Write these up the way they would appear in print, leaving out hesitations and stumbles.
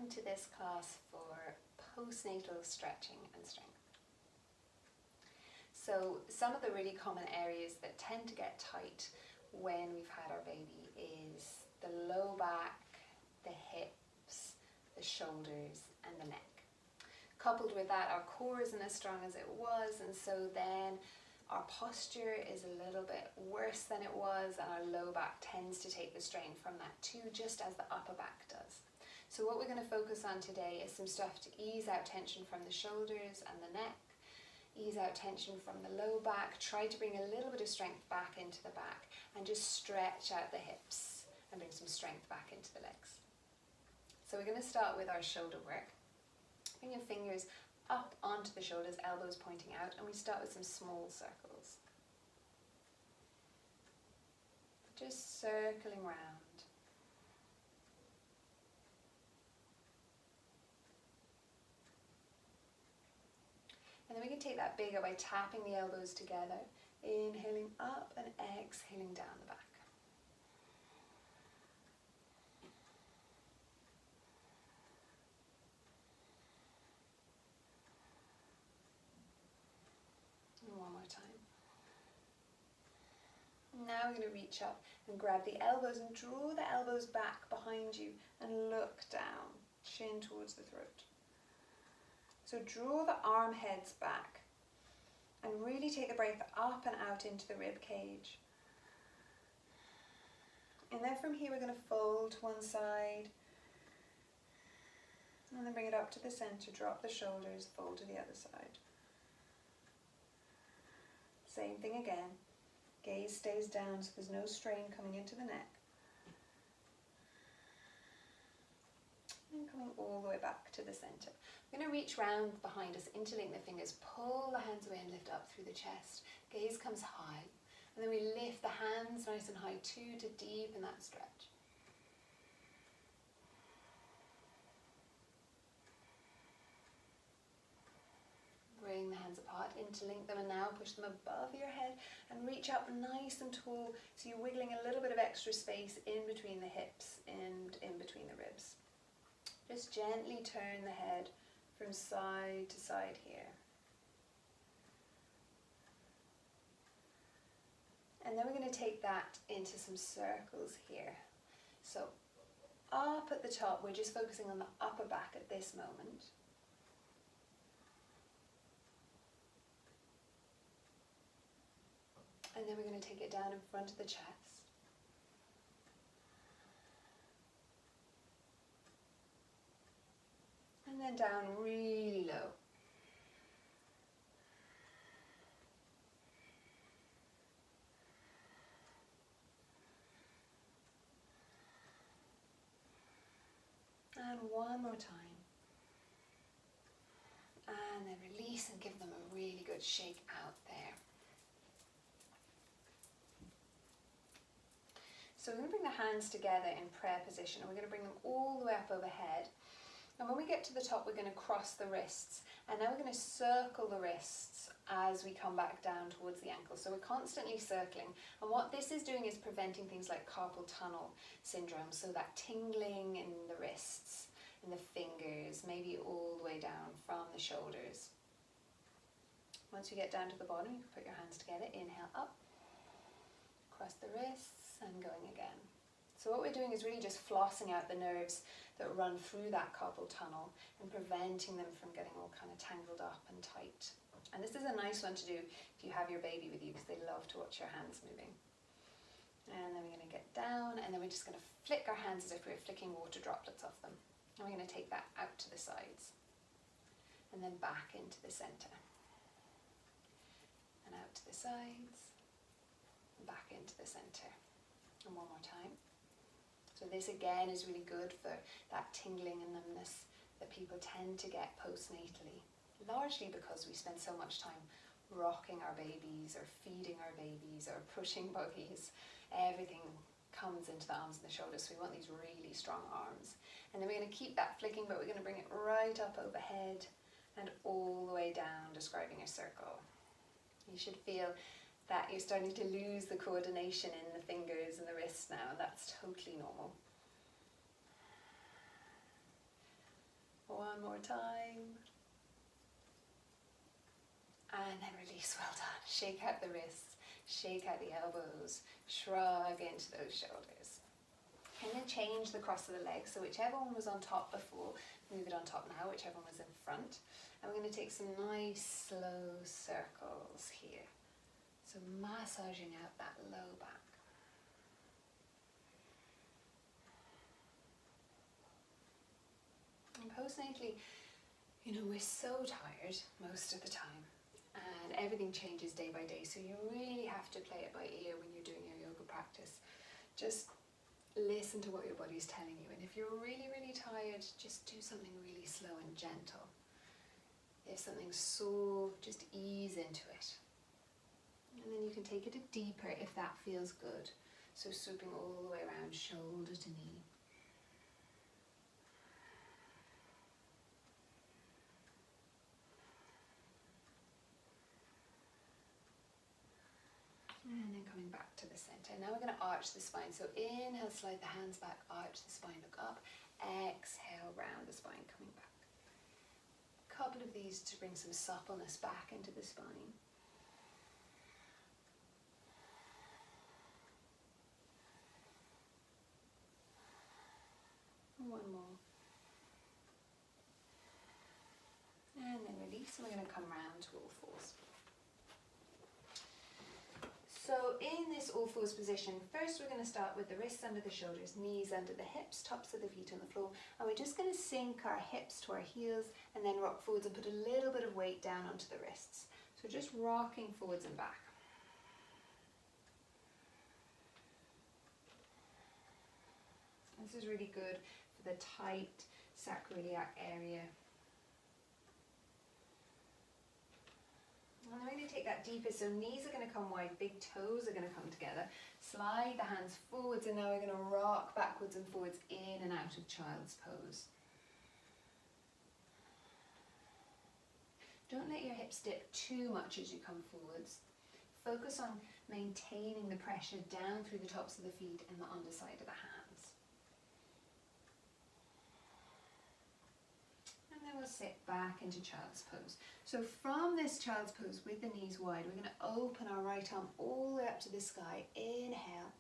welcome to this class for postnatal stretching and strength. So some of the really common areas that tend to get tight when we've had our baby is the low back, the hips, the shoulders and the neck. Coupled with that, our core isn't as strong as it was, and so then our posture is a little bit worse than it was, and our low back tends to take the strain from that too, just as the upper back does. So what we're going to focus on today is some stuff to ease out tension from the shoulders and the neck, ease out tension from the low back, try to bring a little bit of strength back into the back, and just stretch out the hips and bring some strength back into the legs. So we're going to start with our shoulder work. Bring your fingers up onto the shoulders, elbows pointing out, and we start with some small circles. Just circling round. And then we can take that bigger by tapping the elbows together, inhaling up and exhaling down the back. And one more time. Now we're going to reach up and grab the elbows and draw the elbows back behind you and look down, chin towards the throat. So draw the arm heads back and really take the breath up and out into the rib cage. And then from here we're going to fold to one side and then bring it up to the center, drop the shoulders, fold to the other side. Same thing again. Gaze stays down so there's no strain coming into the neck. And coming all the way back to the center. We're going to reach round behind us, interlink the fingers, pull the hands away and lift up through the chest. Gaze comes high. And then we lift the hands nice and high too to deepen that stretch. Bring the hands apart, interlink them, and now push them above your head and reach up nice and tall so you're wiggling a little bit of extra space in between the hips and in between the ribs. Just gently turn the head from side to side here. And then we're going to take that into some circles here. So up at the top, we're just focusing on the upper back at this moment. And then we're going to take it down in front of the chest. And then down really low. And one more time. And then release and give them a really good shake out there. So we're going to bring the hands together in prayer position, and we're going to bring them all the way up overhead. And when we get to the top, we're going to cross the wrists. And then we're going to circle the wrists as we come back down towards the ankle. So we're constantly circling. And what this is doing is preventing things like carpal tunnel syndrome. So that tingling in the wrists, in the fingers, maybe all the way down from the shoulders. Once you get down to the bottom, you can put your hands together. Inhale up, cross the wrists, and going again. So what we're doing is really just flossing out the nerves that run through that carpal tunnel and preventing them from getting all kind of tangled up and tight. And this is a nice one to do if you have your baby with you, because they love to watch your hands moving. And then we're going to get down, and then we're just going to flick our hands as if we were flicking water droplets off them. And we're going to take that out to the sides and then back into the center and out to the sides and back into the center. And one more time. So this again is really good for that tingling and numbness that people tend to get postnatally, largely because we spend so much time rocking our babies or feeding our babies or pushing buggies. Everything comes into the arms and the shoulders, so we want these really strong arms. And then we're going to keep that flicking, but we're going to bring it right up overhead and all the way down, describing a circle. You should feel that you're starting to lose the coordination in the fingers and the wrists now. That's totally normal. One more time. And then release, well done. Shake out the wrists, shake out the elbows, shrug into those shoulders. And then change the cross of the legs. So whichever one was on top before, move it on top now, whichever one was in front. And we're going to take some nice slow circles here. So massaging out that low back. And postnatally, you know, we're so tired most of the time and everything changes day by day. So you really have to play it by ear when you're doing your yoga practice. Just listen to what your body's telling you. And if you're really, really tired, just do something really slow and gentle. If something's sore, just ease into it. And then you can take it a deeper if that feels good. So swooping all the way around, shoulder to knee. And then coming back to the center. Now we're going to arch the spine. So inhale, slide the hands back, arch the spine, look up. Exhale, round the spine, coming back. A couple of these to bring some suppleness back into the spine. One more. And then release, and we're going to come round to all fours. So in this all fours position, first we're going to start with the wrists under the shoulders, knees under the hips, tops of the feet on the floor, and we're just going to sink our hips to our heels and then rock forwards and put a little bit of weight down onto the wrists. So just rocking forwards and back. This is really good for the tight sacroiliac area. And then we're going to take that deeper, so knees are going to come wide, big toes are going to come together. Slide the hands forwards, and now we're going to rock backwards and forwards in and out of child's pose. Don't let your hips dip too much as you come forwards. Focus on maintaining the pressure down through the tops of the feet and the underside of the hands. And then we'll sit back into child's pose. So from this child's pose with the knees wide, we're going to open our right arm all the way up to the sky. Inhale.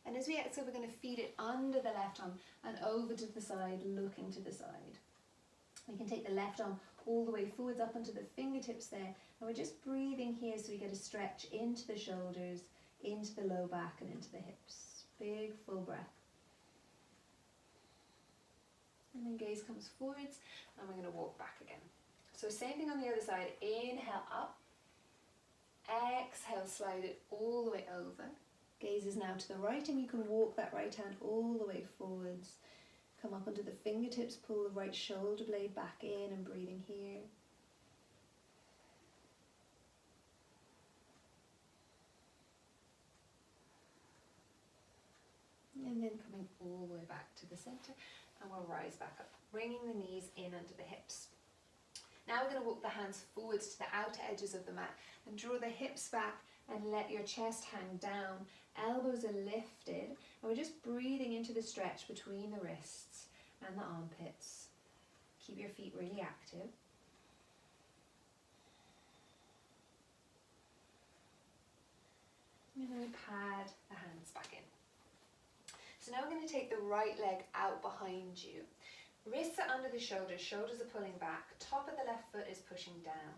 And as we exhale, we're going to feed it under the left arm and over to the side, looking to the side. We can take the left arm all the way forwards up onto the fingertips there. And we're just breathing here so we get a stretch into the shoulders, into the low back and into the hips. Big full breath. And then gaze comes forwards and we're going to walk back again. So same thing on the other side. Inhale up. Exhale, slide it all the way over. Gaze is now to the right and you can walk that right hand all the way forwards. Come up onto the fingertips, pull the right shoulder blade back in and breathing here. And then coming all the way back to the center and we'll rise back up, bringing the knees in under the hips. Now we're going to walk the hands forwards to the outer edges of the mat and draw the hips back and let your chest hang down. Elbows are lifted and we're just breathing into the stretch between the wrists and the armpits. Keep your feet really active. And then we pad the hands back in. So now we're going to take the right leg out behind you. Wrists are under the shoulders, shoulders are pulling back, top of the left foot is pushing down.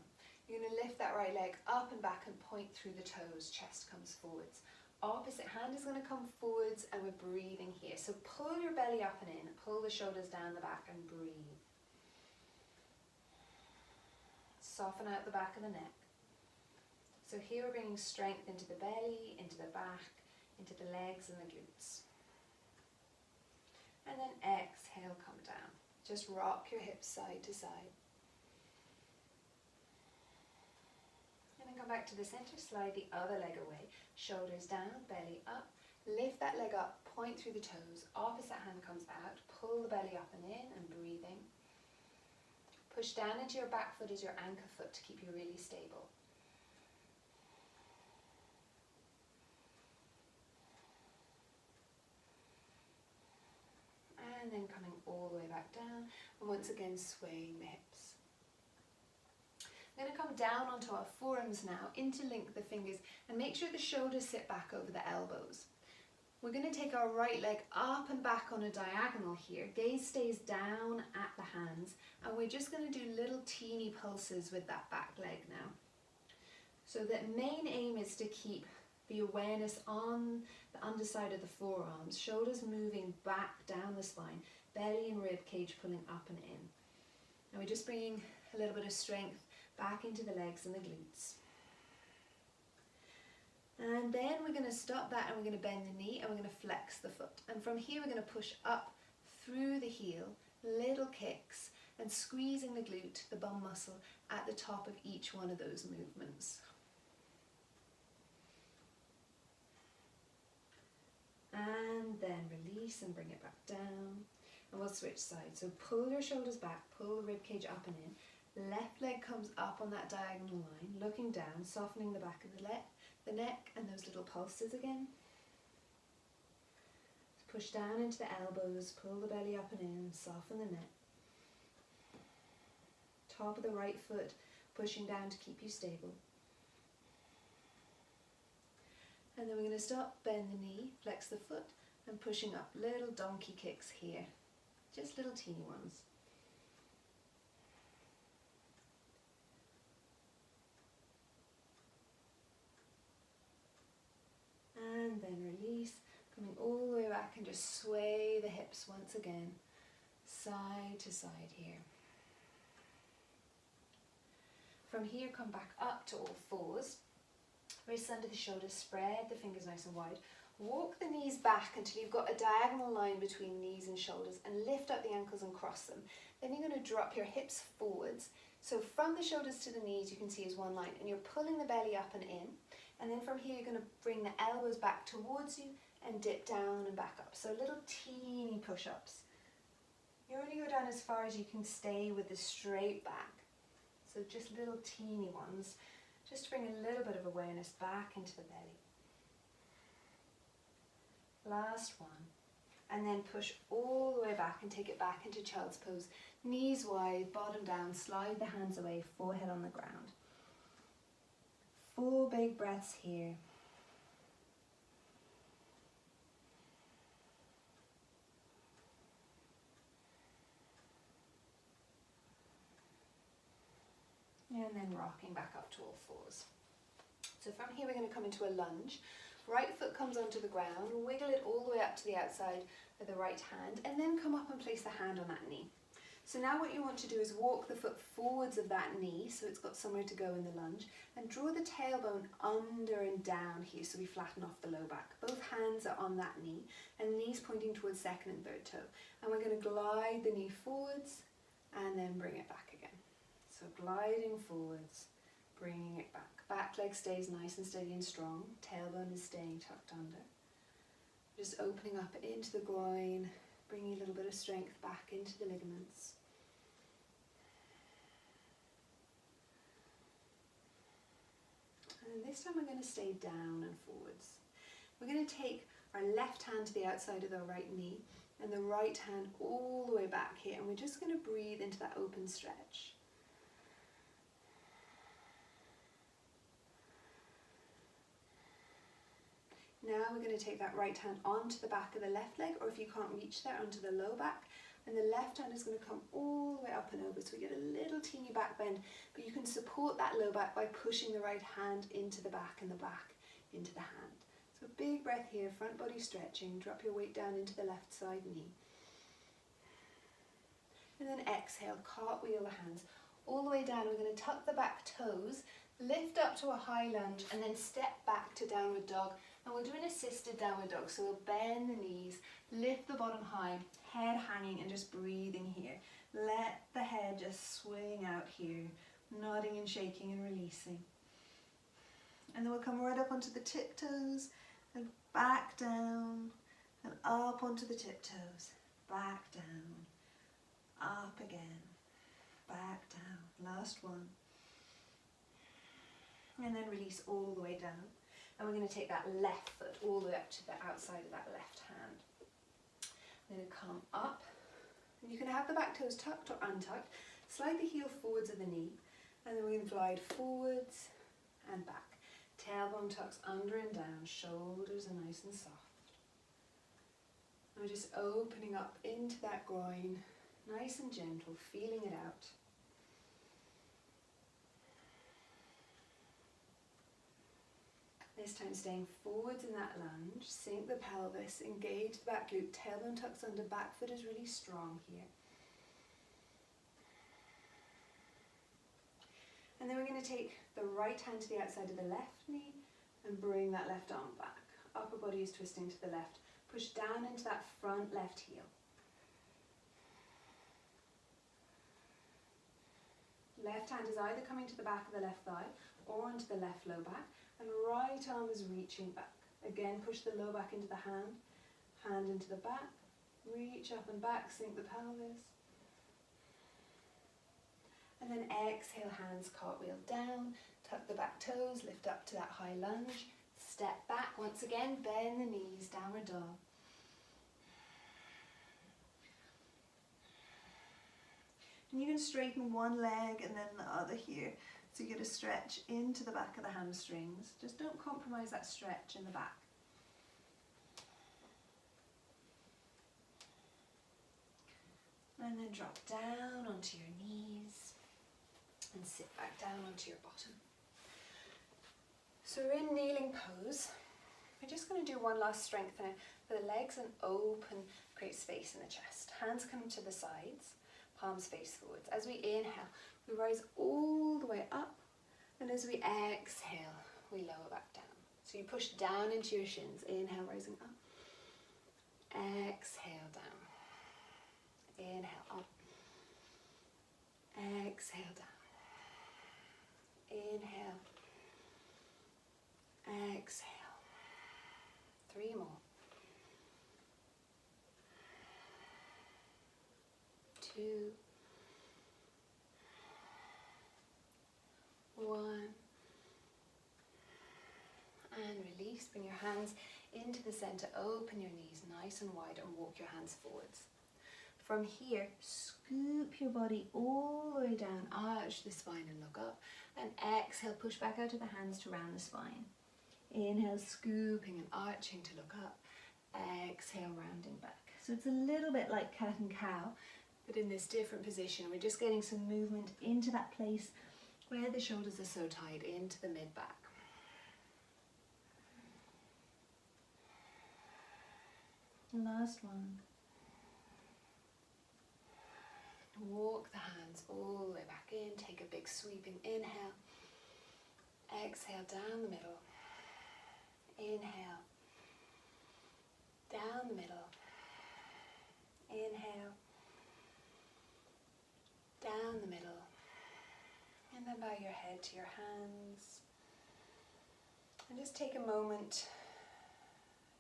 You're going to lift that right leg up and back and point through the toes, chest comes forwards. Opposite hand is going to come forwards and we're breathing here. So pull your belly up and in, pull the shoulders down the back and breathe. Soften out the back of the neck. So here we're bringing strength into the belly, into the back, into the legs and the glutes. And then exhale, come down. Just rock your hips side to side. And then come back to the center, slide the other leg away. Shoulders down, belly up. Lift that leg up, point through the toes. Opposite hand comes out. Pull the belly up and in and breathing. Push down into your back foot as your anchor foot to keep you really stable. And then coming all all the way back down, and once again swaying the hips. I'm going to come down onto our forearms now, interlink the fingers, and make sure the shoulders sit back over the elbows. We're going to take our right leg up and back on a diagonal here. Gaze stays down at the hands, and we're just going to do little teeny pulses with that back leg now. So the main aim is to keep the awareness on the underside of the forearms, shoulders moving back down the spine, belly and rib cage pulling up and in. And we're just bringing a little bit of strength back into the legs and the glutes. And then we're going to stop that and we're going to bend the knee and we're going to flex the foot. And from here we're going to push up through the heel, little kicks, and squeezing the glute, the bum muscle, at the top of each one of those movements. And then release and bring it back down. And we'll switch sides. So pull your shoulders back, pull the rib cage up and in. Left leg comes up on that diagonal line, looking down, softening the back of the neck and those little pulses again. Push down into the elbows, pull the belly up and in, soften the neck. Top of the right foot, pushing down to keep you stable. And then we're going to stop, bend the knee, flex the foot, and pushing up, little donkey kicks here. Just little teeny ones. And then release, coming all the way back and just sway the hips once again, side to side here. From here, come back up to all fours, wrists under the shoulders, spread the fingers nice and wide. Walk the knees back until you've got a diagonal line between knees and shoulders, and lift up the ankles and cross them. Then you're going to drop your hips forwards. So from the shoulders to the knees, you can see is one line, and you're pulling the belly up and in. And then from here, you're going to bring the elbows back towards you and dip down and back up. So little teeny push-ups. You only go down as far as you can stay with the straight back. So just little teeny ones, just to bring a little bit of awareness back into the belly. Last one. And then push all the way back and take it back into child's pose. Knees wide, bottom down, slide the hands away, forehead on the ground. 4 big breaths here. And then rocking back up to all fours. So from here we're going to come into a lunge. Right foot comes onto the ground, wiggle it all the way up to the outside of the right hand, and then come up and place the hand on that knee. So now what you want to do is walk the foot forwards of that knee, so it's got somewhere to go in the lunge, and draw the tailbone under and down here so we flatten off the low back. Both hands are on that knee, and knees pointing towards second and third toe. And we're going to glide the knee forwards, and then bring it back again. So gliding forwards, bringing it back. Back leg stays nice and steady and strong. Tailbone is staying tucked under. Just opening up into the groin, bringing a little bit of strength back into the ligaments. And this time we're going to stay down and forwards. We're going to take our left hand to the outside of the right knee and the right hand all the way back here, and we're just going to breathe into that open stretch. Now we're going to take that right hand onto the back of the left leg, or if you can't reach there, onto the low back, and the left hand is going to come all the way up and over, so we get a little teeny back bend, but you can support that low back by pushing the right hand into the back and the back into the hand. So big breath here, front body stretching, drop your weight down into the left side knee. And then exhale, cartwheel the hands all the way down. We're going to tuck the back toes, lift up to a high lunge, and then step back to downward dog. And we'll do an assisted downward dog. So we'll bend the knees, lift the bottom high, head hanging, and just breathing here. Let the head just swing out here, nodding and shaking and releasing. And then we'll come right up onto the tiptoes and back down and up onto the tiptoes, back down, up again, back down. Last one. And then release all the way down. And we're going to take that left foot all the way up to the outside of that left hand. I'm going to come up, You can have the back toes tucked or untucked. Slide the heel forwards of the knee, and then we're going to glide forwards and back. Tailbone tucks under and down, shoulders are nice and soft. And we're just opening up into that groin, nice and gentle, feeling it out. This time staying forwards in that lunge, sink the pelvis, engage the back glute, tailbone tucks under, back foot is really strong here. And then we're going to take the right hand to the outside of the left knee and bring that left arm back. Upper body is twisting to the left. Push down into that front left heel. Left hand is either coming to the back of the left thigh or onto the left low back, and right arm is reaching back. Again, push the low back into the hand into the back, reach up and back, sink the pelvis. And then exhale, hands cartwheel down, tuck the back toes, lift up to that high lunge, step back, once again, bend the knees, downward dog. And you can straighten one leg and then the other here. So you get a stretch into the back of the hamstrings. Just don't compromise that stretch in the back. And then drop down onto your knees and sit back down onto your bottom. So we're in kneeling pose. We're just going to do one last strengthener for the legs and open, create space in the chest. Hands come to the sides, palms face forwards. As we inhale, we rise all the way up, and as we exhale, we lower back down. So you push down into your shins. Inhale, rising up. Exhale, down. Inhale, up. Exhale, down. Inhale. Exhale. 3 more. 2. 1. And release. Bring your hands into the center. Open your knees nice and wide and walk your hands forwards. From here, scoop your body all the way down, arch the spine and look up. And exhale, push back out of the hands to round the spine. Inhale, scooping and arching to look up. Exhale, rounding back. So it's a little bit like cat and cow, but in this different position. We're just getting some movement into that place where the shoulders are so tight, into the mid-back. Last one. Walk the hands all the way back in. Take a big sweeping inhale. Exhale, down the middle. Inhale. Down the middle. Inhale. Down the middle. And then bow your head to your hands. And just take a moment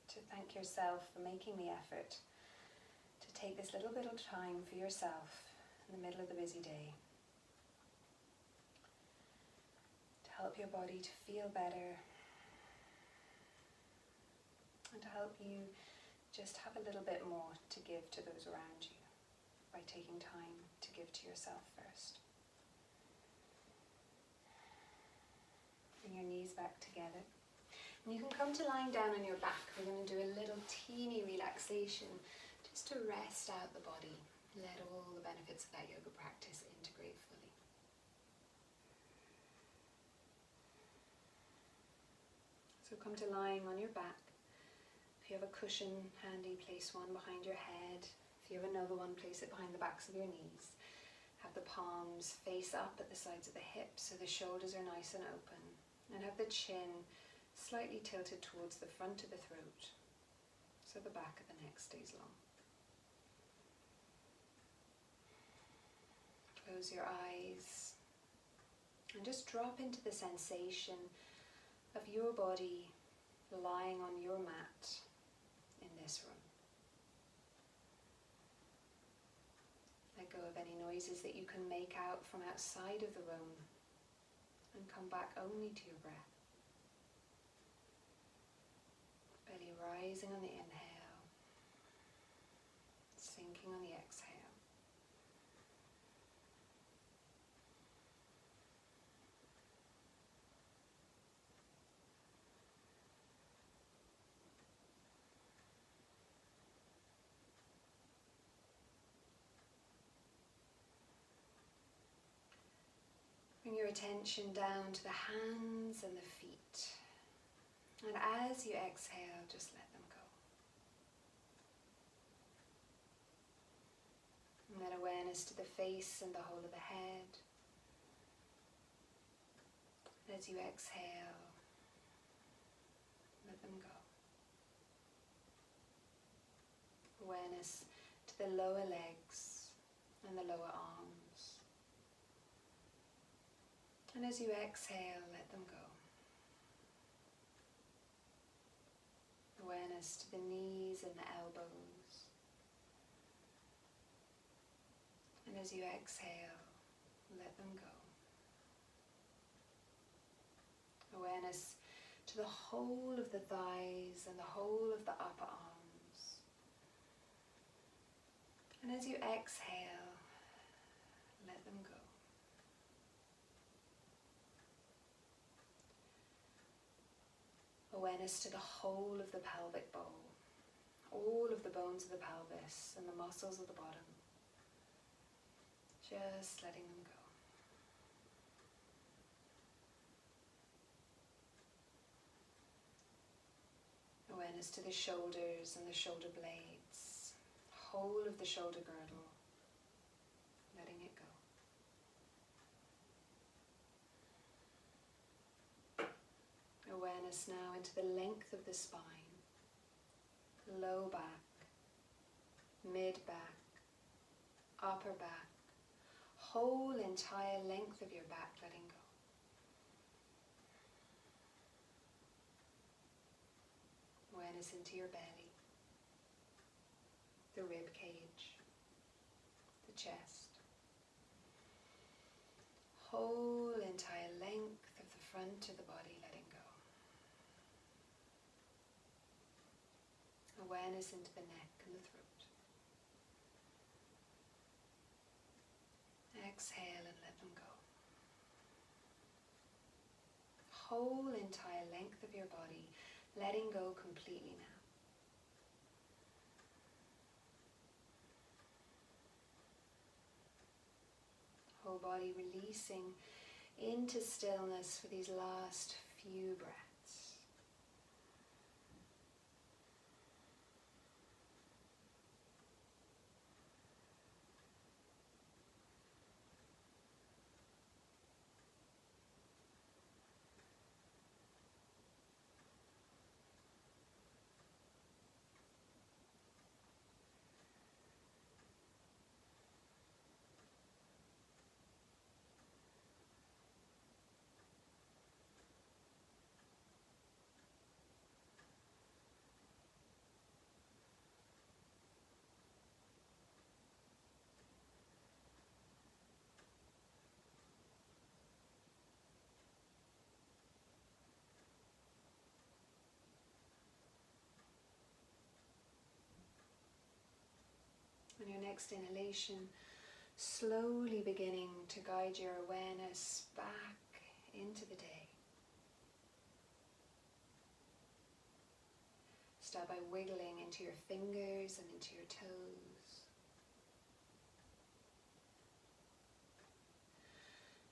to thank yourself for making the effort to take this little bit of time for yourself in the middle of the busy day, to help your body to feel better and to help you just have a little bit more to give to those around you by taking time to give to yourself first. Bring your knees back together. And you can come to lying down on your back. We're going to do a little teeny relaxation just to rest out the body. Let all the benefits of that yoga practice integrate fully. So come to lying on your back. If you have a cushion handy, place one behind your head. If you have another one, place it behind the backs of your knees. Have the palms face up at the sides of the hips so the shoulders are nice and open. And have the chin slightly tilted towards the front of the throat so the back of the neck stays long. Close your eyes and just drop into the sensation of your body lying on your mat in this room. Let go of any noises that you can make out from outside of the room and come back only to your breath. Belly rising on the inhale, sinking on the exhale. attention down to the hands and the feet. And as you exhale, just let them go. And then awareness to the face and the whole of the head. And as you exhale, let them go. Awareness to the lower legs and the lower arms. And as you exhale, let them go. Awareness to the knees and the elbows. And as you exhale, let them go. Awareness to the whole of the thighs and the whole of the upper arms. And as you exhale, let them go. Awareness to the whole of the pelvic bowl, all of the bones of the pelvis and the muscles of the bottom. Just letting them go. Awareness to the shoulders and the shoulder blades, whole of the shoulder girdle, letting it go. Awareness now into the length of the spine, low back, mid back, upper back, whole entire length of your back, letting go. Awareness into your belly, the rib cage, the chest, whole entire length of the front of the body, letting go. Awareness into the neck and the throat. Exhale and let them go. Whole entire length of your body, letting go completely now. Whole body releasing into stillness for these last few breaths. On your next inhalation, slowly beginning to guide your awareness back into the day. Start by wiggling into your fingers and into your toes.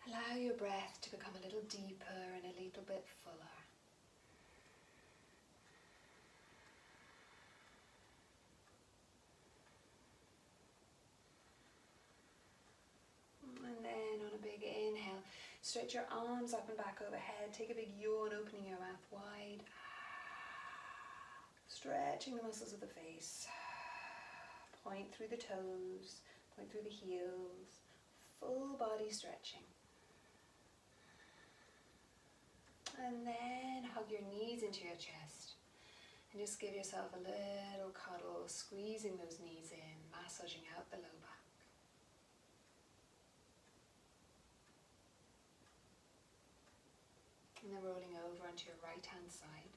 Allow your breath to become a little deeper and a little bit fuller. And then on a big inhale, stretch your arms up and back overhead. Take a big yawn, opening your mouth wide. Stretching the muscles of the face. Point through the toes, point through the heels. Full body stretching. And then hug your knees into your chest. And just give yourself a little cuddle, squeezing those knees in, massaging out the low back. And then rolling over onto your right hand side.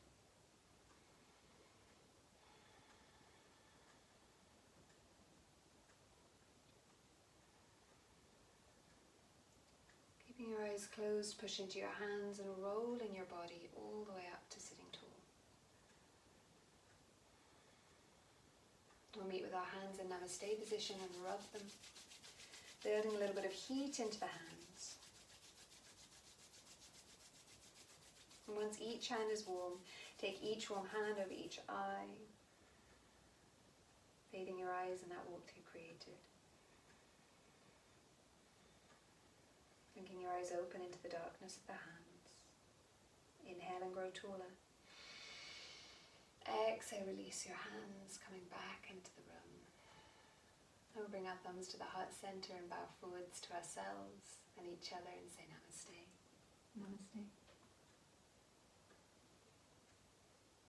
Keeping your eyes closed, push into your hands and rolling your body all the way up to sitting tall. We'll meet with our hands in Namaste position and rub them, building a little bit of heat into the hands. And once each hand is warm, take each warm hand over each eye, bathing your eyes in that warmth you created. Blinking your eyes open into the darkness of the hands. Inhale and grow taller. Exhale, release your hands, coming back into the room. And we'll bring our thumbs to the heart center and bow forwards to ourselves and each other and say namaste. Namaste.